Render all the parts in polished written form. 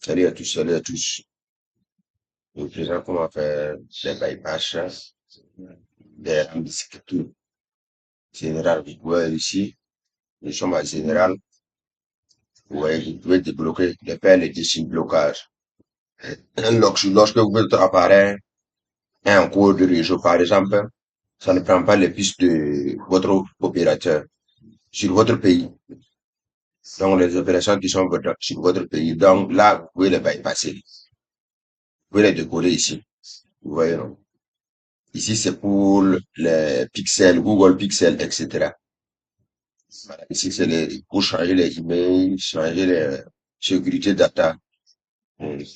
Salut à tous, salut à tous. Je vous présente comment faire des bypass, des rames de sécurité générales. Vous voyez ici, nous sommes à général. Vous voyez, vous pouvez débloquer les paires et des blocage. Lorsque votre appareil est en cours de réseau, par exemple, ça ne prend pas les pistes de votre opérateur sur votre pays. Donc, les opérations qui sont sur votre pays. Donc, là, vous pouvez les bypasser. Vous pouvez les décoder ici. Vous voyez, non? Ici, c'est pour les pixels, Google Pixel, etc. Voilà. Ici, c'est pour changer les emails, changer les sécurité data. Il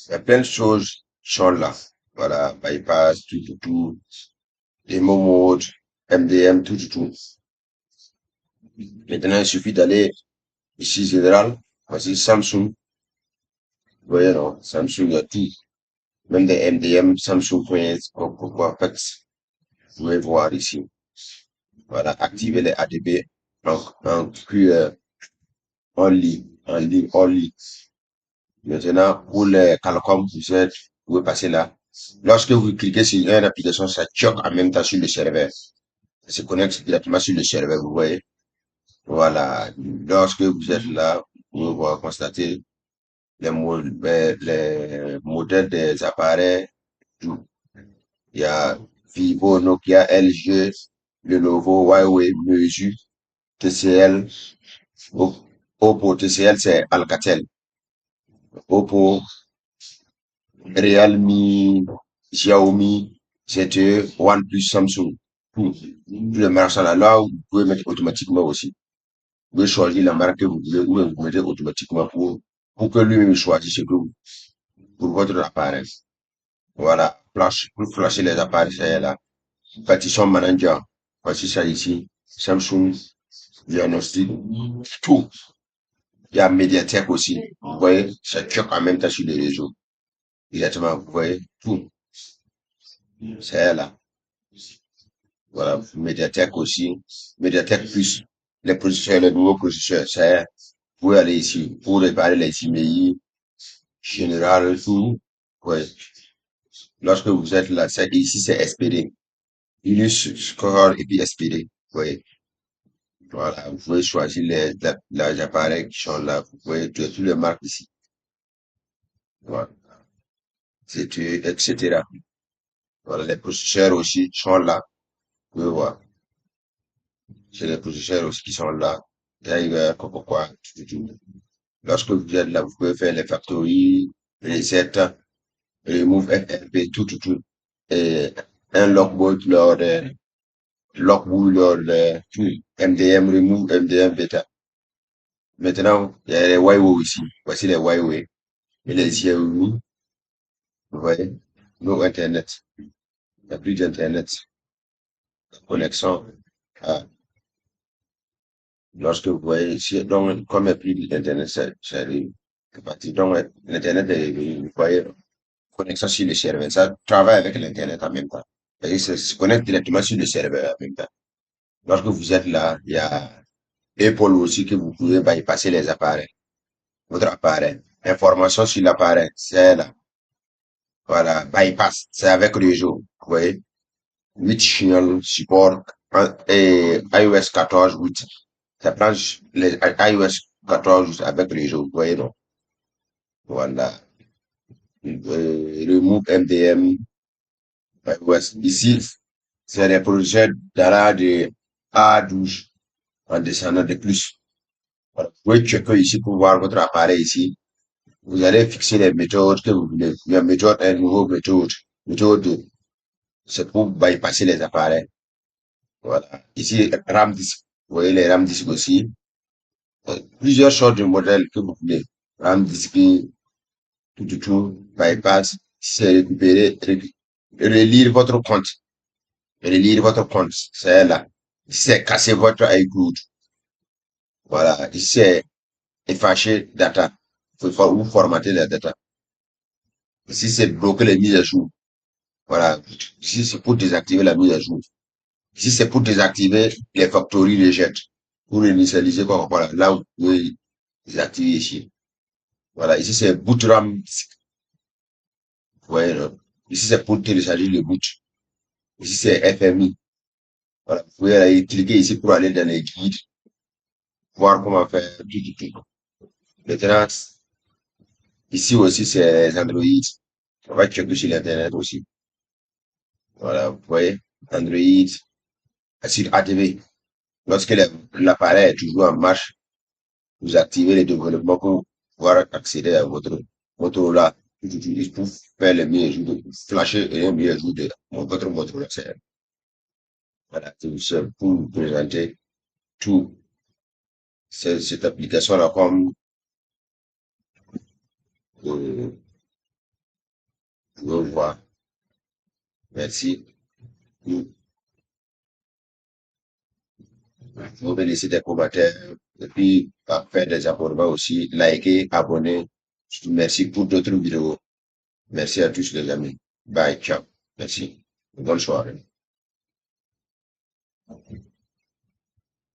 y a plein de choses qui sont là. Voilà, bypass, tout, demo mode, MDM, tout. Maintenant, il suffit d'aller ici, général. Voici Samsung. Vous voyez, non? Samsung, il y a tout. Même des MDM, Samsung, pourquoi, en fait, vous pouvez voir ici. Voilà, activer les ADB en QR, en ligne. Maintenant, pour les Calcom, vous pouvez passer là. Lorsque vous cliquez sur une application, ça choque en même temps sur le serveur. Ça se connecte directement sur le serveur, vous voyez. Voilà. Lorsque vous êtes là, vous pouvez constater les modèles des appareils. Tout. Il y a Vivo, Nokia, LG, Lenovo, Huawei, Meizu, TCL, Oppo, TCL, c'est Alcatel. Oppo, Realme, Xiaomi, ZTE, OnePlus, Samsung. Tout le marché là, vous pouvez mettre automatiquement aussi. Vous pouvez choisir la marque que vous voulez ou vous mettez automatiquement pour que lui-même choisisse ce que vous, pour votre appareil. Voilà. Pour flasher les appareils, c'est là. Partition manager. Voici ça ici. Samsung, diagnostic, tout. Il y a Mediatek aussi. Vous voyez, ça choque en même temps sur les réseaux. Exactement, vous voyez, tout. C'est là. Voilà, Mediatek aussi. Mediatek plus les processeurs, les nouveaux processeurs. C'est, vous pouvez aller ici pour réparer les emails, général, tout. Ouais. Lorsque vous êtes là, ici, c'est SPD. Linux, Score et puis SPD. Ouais. Voilà. Vous pouvez choisir les appareils qui sont là. Vous pouvez trouver toutes les marques ici. Voilà. C'est, etc. Voilà. Les processeurs aussi sont là. Vous pouvez voir. C'est les processeurs aussi qui sont là. Driver, pourquoi, tout. Lorsque vous êtes là, vous pouvez faire les factories, reset, remove FFP, tout. Et un logbook lors de tout. MDM, remove MDM beta. Maintenant, il y a les Huawei ici. Voici les Huawei. Et les Xiaomi, vous voyez. No Internet. Il n'y a plus d'Internet. Connexion. Ah, lorsque vous voyez ici, donc, comme il n'y a plus d'Internet, c'est parti. Donc, l'Internet vous voyez, connexion sur le serveur. Ça travaille avec l'Internet en même temps. Et ça se connecte directement sur le serveur en même temps. Lorsque vous êtes là, il y a Apple aussi que vous pouvez bypasser les appareils. Votre appareil. Information sur l'appareil. C'est là. Voilà. Bypass. C'est avec réseau. Vous voyez? 8 channel support et iOS 14 8. Ça prend les iOS 14 avec réseau. Vous voyez, non? Voilà. Remove MDM. iOS. Ici, c'est des projets d'ARA de A12 en descendant de plus. Voilà. Vous pouvez checker ici pour voir votre appareil ici. Vous allez fixer les méthodes que vous voulez. Il y a méthode 1, nouveau méthode. Méthode 2, c'est pour bypasser les appareils. Voilà. Ici, RAM disk. Vous voyez les RAM disk aussi. Plusieurs sortes de modèles que vous voulez. RAM disk, tout. Bypass. C'est récupérer, relire votre compte. Relire votre compte. C'est là. Ici, c'est casser votre iCloud. Voilà. Ici, c'est effacer data. Vous formater la data. Ici, c'est bloquer les mises à jour. Voilà. Ici, c'est pour désactiver la mise à jour. Ici, c'est pour désactiver les factories rejet. Pour initialiser quoi, voilà. Là, vous pouvez désactiver ici. Voilà, ici c'est Bootram. Ouais, ici c'est pour télécharger le boot. Ici c'est FMI. Voilà, vous pouvez aller cliquer ici pour aller dans les guides, voir comment faire tout. Maintenant, ici aussi c'est Android. On va checker sur l'internet aussi. Voilà, vous voyez, Android, sur ATV. Lorsque l'appareil est toujours en marche, vous activez les développements pour pouvoir accéder à votre Motorola que j'utilise pour faire les mieux jours de flasher et les meilleurs jours de votre Motorola. Voilà, c'est pour vous présenter tout cette application-là comme vous pouvez voir. Merci. Vous pouvez laisser des commentaires et puis faire des abonnements aussi, liker, abonner. Merci pour d'autres vidéos. Merci à tous les amis. Bye, ciao. Merci. Bonne soirée.